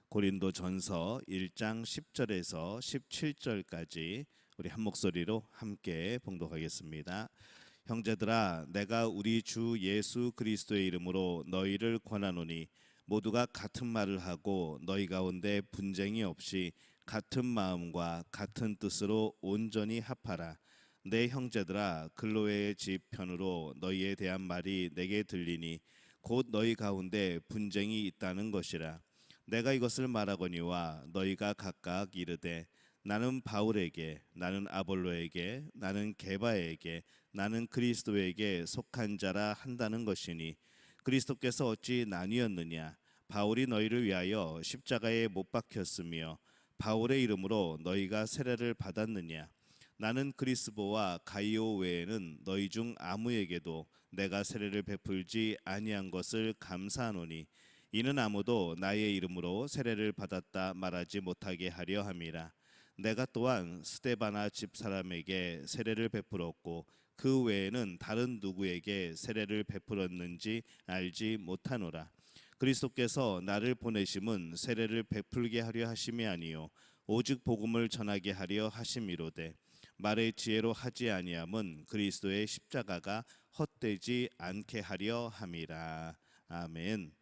고린도전서 1장 10절에서 17절까지 우리 한 목소리로 함께 봉독하겠습니다. 형제들아, 내가 우리 주 예수 그리스도의 이름으로 너희를 권하노니 모두가 같은 말을 하고 너희 가운데 분쟁이 없이 같은 마음과 같은 뜻으로 온전히 합하라. 내 형제들아, 글로의 집 편으로 너희에 대한 말이 내게 들리니 곧 너희 가운데 분쟁이 있다는 것이라. 내가 이것을 말하거니와 너희가 각각 이르되 나는 바울에게, 나는 아볼로에게, 나는 게바에게, 나는 그리스도에게 속한 자라 한다는 것이니 그리스도께서 어찌 나뉘었느냐? 바울이 너희를 위하여 십자가에 못 박혔으며 바울의 이름으로 너희가 세례를 받았느냐? 나는 그리스보와 가이오 외에는 너희 중 아무에게도 내가 세례를 베풀지 아니한 것을 감사하노니 이는 아무도 나의 이름으로 세례를 받았다 말하지 못하게 하려 함이라. 내가 또한 스데바나 집 사람에게 세례를 베풀었고 그 외에는 다른 누구에게 세례를 베풀었는지 알지 못하노라. 그리스도께서 나를 보내심은 세례를 베풀게 하려 하심이 아니요 오직 복음을 전하게 하려 하심이로되 말의 지혜로 하지 아니함은 그리스도의 십자가가 헛되지 않게 하려 함이라. 아멘.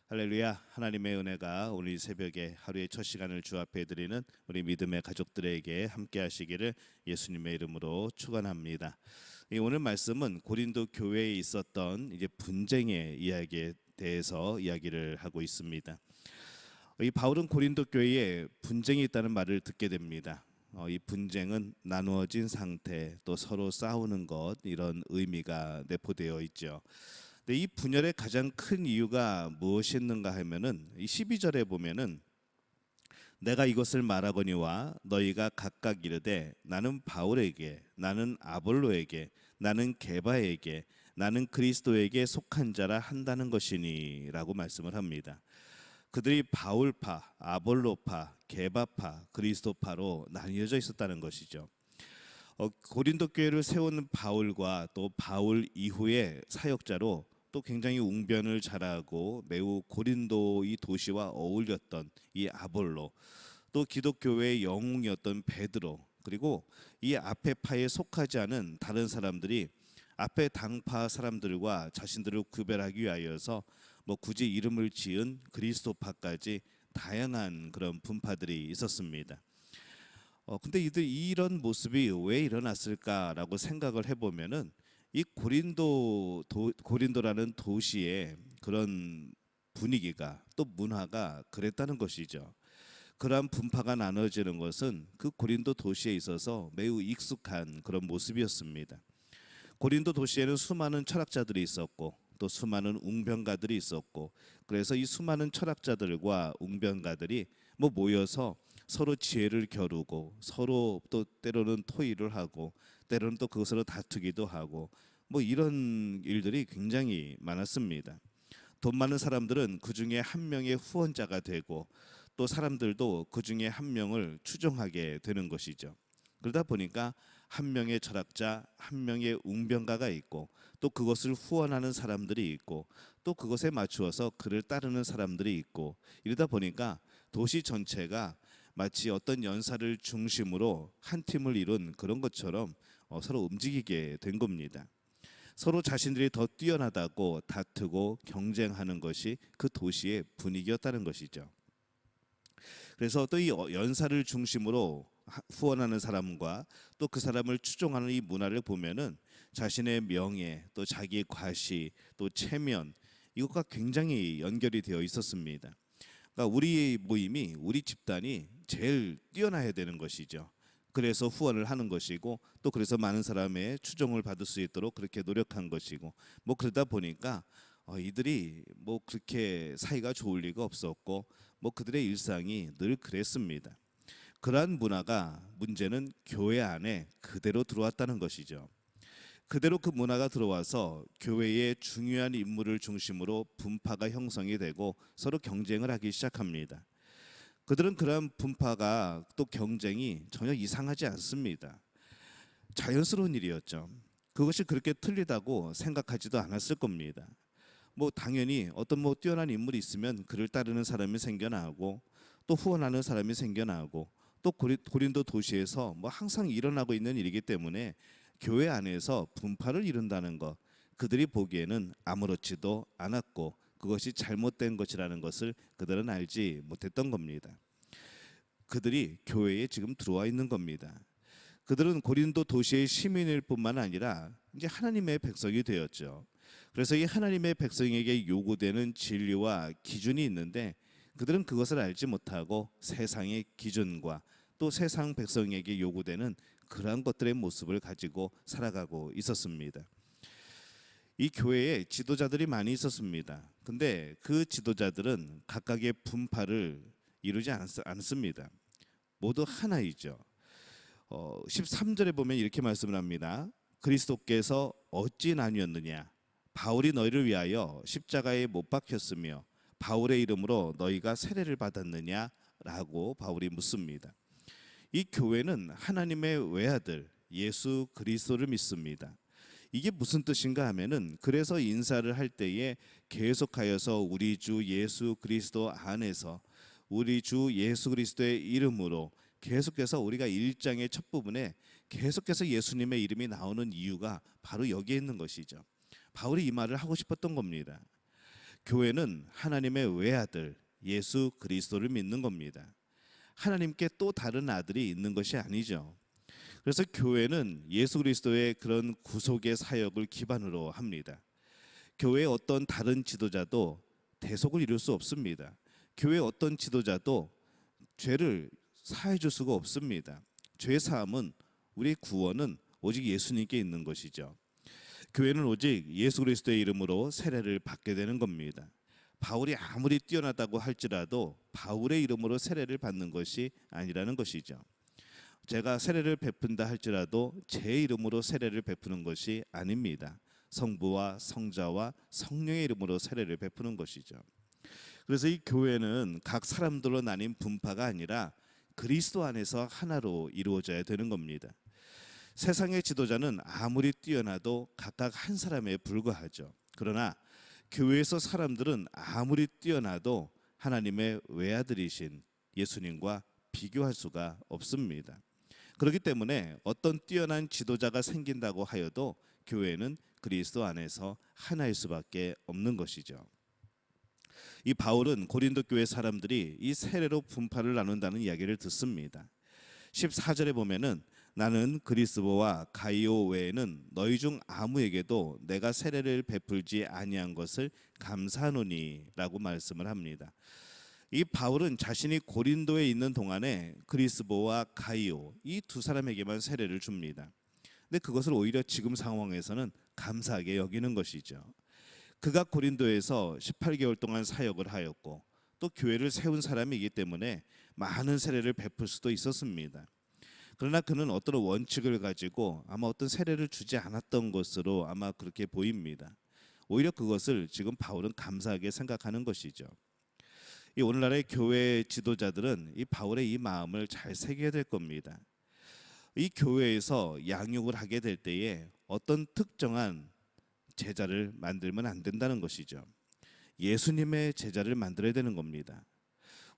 할렐루야. 하나님의 은혜가 오늘 새벽에 하루의 첫 시간을 주 앞에 드리는 우리 믿음의 가족들에게 함께 하시기를 예수님의 이름으로 축원합니다. 오늘 말씀은 고린도 교회에 있었던 이제 분쟁의 이야기에 대해서 이야기를 하고 있습니다. 이 바울은 고린도 교회에 분쟁이 있다는 말을 듣게 됩니다. 이 분쟁은 나누어진 상태, 또 서로 싸우는 것, 이런 의미가 내포되어 있죠. 근데 이 분열의 가장 큰 이유가 무엇이었는가 하면은 이 12절에 보면은 내가 이것을 말하거니와 너희가 각각 이르되 나는 바울에게, 나는 아볼로에게, 나는 게바에게, 나는 그리스도에게 속한 자라 한다는 것이니라고 말씀을 합니다. 그들이 바울파, 아볼로파, 게바파, 그리스도파로 나뉘어져 있었다는 것이죠. 고린도 교회를 세운 바울과 또 바울 이후의 사역자로 또 굉장히 웅변을 잘하고 매우 고린도 이 도시와 어울렸던 이 아볼로, 또 기독교회의 영웅이었던 베드로, 그리고 이 앞에 파에 속하지 않은 다른 사람들이 앞에 당파 사람들과 자신들을 구별하기 위하여서 뭐 굳이 이름을 지은 그리스도파까지 다양한 그런 분파들이 있었습니다. 근데 이런 모습이 왜 일어났을까라고 생각을 해보면은 이 고린도라는 도시의 그런 분위기가 또 문화가 그랬다는 것이죠. 그러한 분파가 나눠지는 것은 그 고린도 도시에 있어서 매우 익숙한 그런 모습이었습니다. 고린도 도시에는 수많은 철학자들이 있었고 또 수많은 웅변가들이 있었고, 그래서 이 수많은 철학자들과 웅변가들이 모여서 서로 지혜를 겨루고 서로 또 때로는 토의를 하고 때로는 또 그것으로 다투기도 하고 이런 일들이 굉장히 많았습니다. 돈 많은 사람들은 그 중에 한 명의 후원자가 되고 또 사람들도 그 중에 한 명을 추종하게 되는 것이죠. 그러다 보니까 한 명의 철학자, 한 명의 웅변가가 있고 또 그것을 후원하는 사람들이 있고 또 그것에 맞추어서 그를 따르는 사람들이 있고, 이러다 보니까 도시 전체가 마치 어떤 연사를 중심으로 한 팀을 이룬 그런 것처럼 서로 움직이게 된 겁니다. 서로 자신들이 더 뛰어나다고 다투고 경쟁하는 것이 그 도시의 분위기였다는 것이죠. 그래서 또 이 연사를 중심으로 후원하는 사람과 또 그 사람을 추종하는 이 문화를 보면은 자신의 명예, 또 자기의 과시, 또 체면, 이것과 굉장히 연결이 되어 있었습니다. 그러니까 우리 모임이, 우리 집단이 제일 뛰어나야 되는 것이죠. 그래서 후원을 하는 것이고 또 그래서 많은 사람의 추종을 받을 수 있도록 그렇게 노력한 것이고, 그러다 보니까 이들이 그렇게 사이가 좋을 리가 없었고 그들의 일상이 늘 그랬습니다. 그러한 문화가, 문제는 교회 안에 그대로 들어왔다는 것이죠. 그대로 그 문화가 들어와서 교회의 중요한 인물을 중심으로 분파가 형성이 되고 서로 경쟁을 하기 시작합니다. 그들은 그러한 분파가 또 경쟁이 전혀 이상하지 않습니다. 자연스러운 일이었죠. 그것이 그렇게 틀리다고 생각하지도 않았을 겁니다. 당연히 어떤 뛰어난 인물이 있으면 그를 따르는 사람이 생겨나고 또 후원하는 사람이 생겨나고 또 고린도 도시에서 뭐 항상 일어나고 있는 일이기 때문에 교회 안에서 분파를 이룬다는 것, 그들이 보기에는 아무렇지도 않았고 그것이 잘못된 것이라는 것을 그들은 알지 못했던 겁니다. 그들이 교회에 지금 들어와 있는 겁니다. 그들은 고린도 도시의 시민일 뿐만 아니라 이제 하나님의 백성이 되었죠. 그래서 이 하나님의 백성에게 요구되는 진리와 기준이 있는데 그들은 그것을 알지 못하고 세상의 기준과 또 세상 백성에게 요구되는 그러한 것들의 모습을 가지고 살아가고 있었습니다. 이 교회에 지도자들이 많이 있었습니다. 근데 그 지도자들은 각각의 분파를 이루지 않습니다. 모두 하나이죠. 13절에 보면 이렇게 말씀을 합니다. 그리스도께서 어찌 나뉘었느냐? 바울이 너희를 위하여 십자가에 못 박혔으며 바울의 이름으로 너희가 세례를 받았느냐? 라고 바울이 묻습니다. 이 교회는 하나님의 외아들 예수 그리스도를 믿습니다. 이게 무슨 뜻인가 하면은 그래서 인사를 할 때에 계속하여서 우리 주 예수 그리스도 안에서 우리 주 예수 그리스도의 이름으로 계속해서 우리가 1장의 첫 부분에 계속해서 예수님의 이름이 나오는 이유가 바로 여기에 있는 것이죠. 바울이 이 말을 하고 싶었던 겁니다. 교회는 하나님의 외아들 예수 그리스도를 믿는 겁니다. 하나님께 또 다른 아들이 있는 것이 아니죠. 그래서 교회는 예수 그리스도의 그런 구속의 사역을 기반으로 합니다. 교회의 어떤 다른 지도자도 대속을 이룰 수 없습니다. 교회의 어떤 지도자도 죄를 사해 줄 수가 없습니다. 죄 사함은 우리의 구원은 오직 예수님께 있는 것이죠. 교회는 오직 예수 그리스도의 이름으로 세례를 받게 되는 겁니다. 바울이 아무리 뛰어나다고 할지라도 바울의 이름으로 세례를 받는 것이 아니라는 것이죠. 제가 세례를 베푼다 할지라도 제 이름으로 세례를 베푸는 것이 아닙니다. 성부와 성자와 성령의 이름으로 세례를 베푸는 것이죠. 그래서 이 교회는 각 사람들로 나뉜 분파가 아니라 그리스도 안에서 하나로 이루어져야 되는 겁니다. 세상의 지도자는 아무리 뛰어나도 각각 한 사람에 불과하죠. 그러나 교회에서 사람들은 아무리 뛰어나도 하나님의 외아들이신 예수님과 비교할 수가 없습니다. 그렇기 때문에 어떤 뛰어난 지도자가 생긴다고 하여도 교회는 그리스도 안에서 하나일 수밖에 없는 것이죠. 이 바울은 고린도 교회 사람들이 이 세례로 분파를 나눈다는 이야기를 듣습니다. 14절에 보면은 나는 그리스도와 가이오 외에는 너희 중 아무에게도 내가 세례를 베풀지 아니한 것을 감사하노니라고 말씀을 합니다. 이 바울은 자신이 고린도에 있는 동안에 그리스도와 가이오 이 두 사람에게만 세례를 줍니다. 근데 그것을 오히려 지금 상황에서는 감사하게 여기는 것이죠. 그가 고린도에서 18개월 동안 사역을 하였고 또 교회를 세운 사람이기 때문에 많은 세례를 베풀 수도 있었습니다. 그러나 그는 어떤 원칙을 가지고 아마 어떤 세례를 주지 않았던 것으로 아마 그렇게 보입니다. 오히려 그것을 지금 바울은 감사하게 생각하는 것이죠. 이 오늘날의 교회 지도자들은 이 바울의 이 마음을 잘 새겨야 될 겁니다. 이 교회에서 양육을 하게 될 때에 어떤 특정한 제자를 만들면 안 된다는 것이죠. 예수님의 제자를 만들어야 되는 겁니다.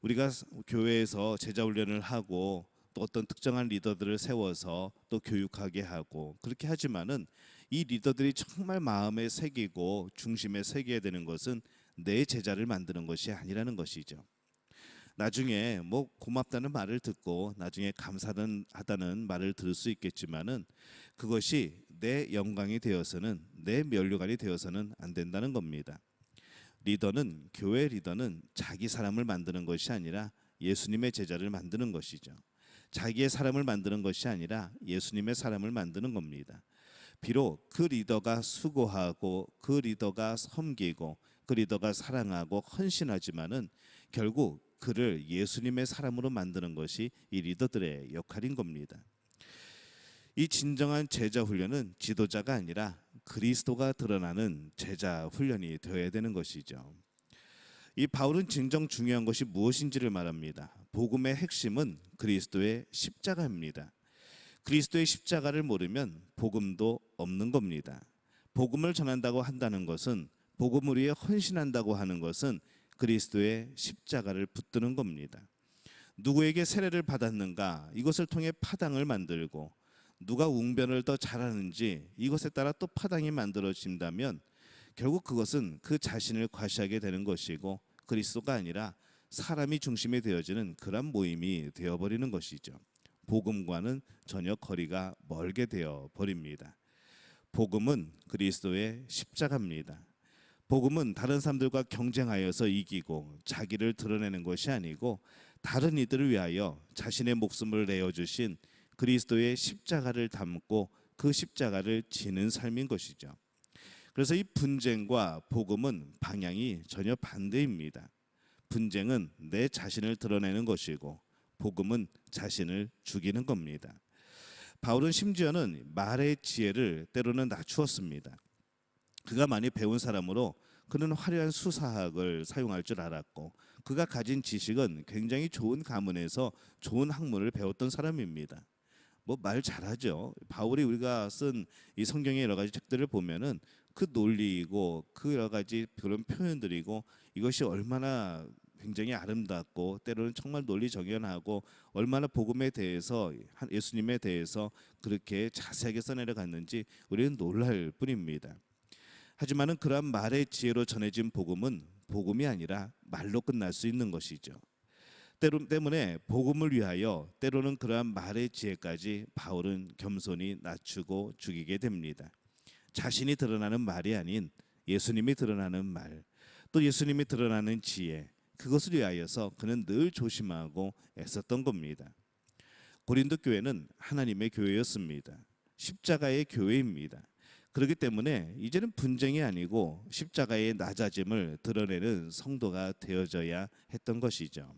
우리가 교회에서 제자 훈련을 하고 또 어떤 특정한 리더들을 세워서 또 교육하게 하고 그렇게 하지만은 이 리더들이 정말 마음에 새기고 중심에 새겨야 되는 것은 내 제자를 만드는 것이 아니라는 것이죠. 나중에 뭐 고맙다는 말을 듣고 나중에 감사하다는 말을 들을 수 있겠지만은 그것이 내 영광이 되어서는 내 면류관이 되어서는 안 된다는 겁니다. 리더는 교회 리더는 자기 사람을 만드는 것이 아니라 예수님의 제자를 만드는 것이죠. 자기의 사람을 만드는 것이 아니라 예수님의 사람을 만드는 겁니다. 비록 그 리더가 수고하고 그 리더가 섬기고 그 리더가 사랑하고 헌신하지만은 결국 그를 예수님의 사람으로 만드는 것이 이 리더들의 역할인 겁니다. 이 진정한 제자 훈련은 지도자가 아니라 그리스도가 드러나는 제자 훈련이 되어야 되는 것이죠. 이 바울은 진정 중요한 것이 무엇인지를 말합니다. 복음의 핵심은 그리스도의 십자가입니다. 그리스도의 십자가를 모르면 복음도 없는 겁니다. 복음을 전한다고 한다는 것은 복음을 위해 헌신한다고 하는 것은 그리스도의 십자가를 붙드는 겁니다. 누구에게 세례를 받았는가 이것을 통해 파당을 만들고, 누가 웅변을 더 잘하는지 이것에 따라 또 파당이 만들어진다면 결국 그것은 그 자신을 과시하게 되는 것이고 그리스도가 아니라 사람이 중심이 되어지는 그런 모임이 되어버리는 것이죠. 복음과는 전혀 거리가 멀게 되어 버립니다. 복음은 그리스도의 십자가입니다. 복음은 다른 사람들과 경쟁하여서 이기고 자기를 드러내는 것이 아니고 다른 이들을 위하여 자신의 목숨을 내어주신 그리스도의 십자가를 담고 그 십자가를 지는 삶인 것이죠. 그래서 이 분쟁과 복음은 방향이 전혀 반대입니다. 분쟁은 내 자신을 드러내는 것이고 복음은 자신을 죽이는 겁니다. 바울은 심지어는 말의 지혜를 때로는 낮추었습니다. 그가 많이 배운 사람으로 그는 화려한 수사학을 사용할 줄 알았고 그가 가진 지식은 굉장히 좋은 가문에서 좋은 학문을 배웠던 사람입니다. 뭐 말 잘하죠. 바울이 우리가 쓴 이 성경의 여러 가지 책들을 보면은 그 논리이고 그 여러 가지 그런 표현들이고 이것이 얼마나 굉장히 아름답고 때로는 정말 논리 정연하고 얼마나 복음에 대해서 예수님에 대해서 그렇게 자세하게 써내려갔는지 우리는 놀랄 뿐입니다. 하지만은 그러한 말의 지혜로 전해진 복음은 복음이 아니라 말로 끝날 수 있는 것이죠. 때문에 복음을 위하여 때로는 그러한 말의 지혜까지 바울은 겸손히 낮추고 죽이게 됩니다. 자신이 드러나는 말이 아닌 예수님이 드러나는 말, 또 예수님이 드러나는 지혜, 그것을 위하여서 그는 늘 조심하고 애썼던 겁니다. 고린도 교회는 하나님의 교회였습니다. 십자가의 교회입니다. 그렇기 때문에 이제는 분쟁이 아니고 십자가의 낮아짐을 드러내는 성도가 되어져야 했던 것이죠.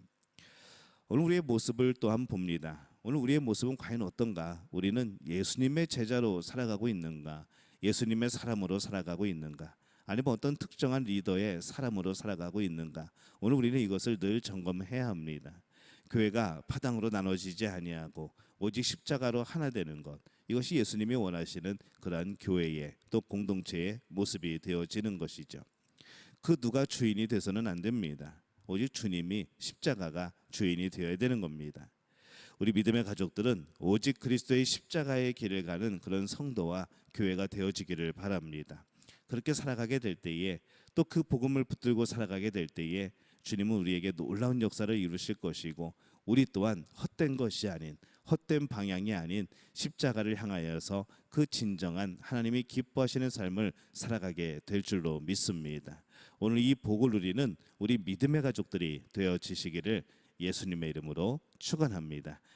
오늘 우리의 모습을 또한 봅니다. 오늘 우리의 모습은 과연 어떤가? 우리는 예수님의 제자로 살아가고 있는가? 예수님의 사람으로 살아가고 있는가? 아니면 어떤 특정한 리더의 사람으로 살아가고 있는가? 오늘 우리는 이것을 늘 점검해야 합니다. 교회가 파당으로 나눠지지 아니하고 오직 십자가로 하나 되는 것, 이것이 예수님이 원하시는 그러한 교회의 또 공동체의 모습이 되어지는 것이죠. 그 누가 주인이 돼서는 안 됩니다. 오직 주님이 십자가가 주인이 되어야 되는 겁니다. 우리 믿음의 가족들은 오직 그리스도의 십자가의 길을 가는 그런 성도와 교회가 되어지기를 바랍니다. 그렇게 살아가게 될 때에 또 그 복음을 붙들고 살아가게 될 때에 주님은 우리에게 놀라운 역사를 이루실 것이고 우리 또한 헛된 것이 아닌 헛된 방향이 아닌 십자가를 향하여서 그 진정한 하나님이 기뻐하시는 삶을 살아가게 될 줄로 믿습니다. 오늘 이 복을 누리는 우리 믿음의 가족들이 되어지시기를 예수님의 이름으로 축원합니다.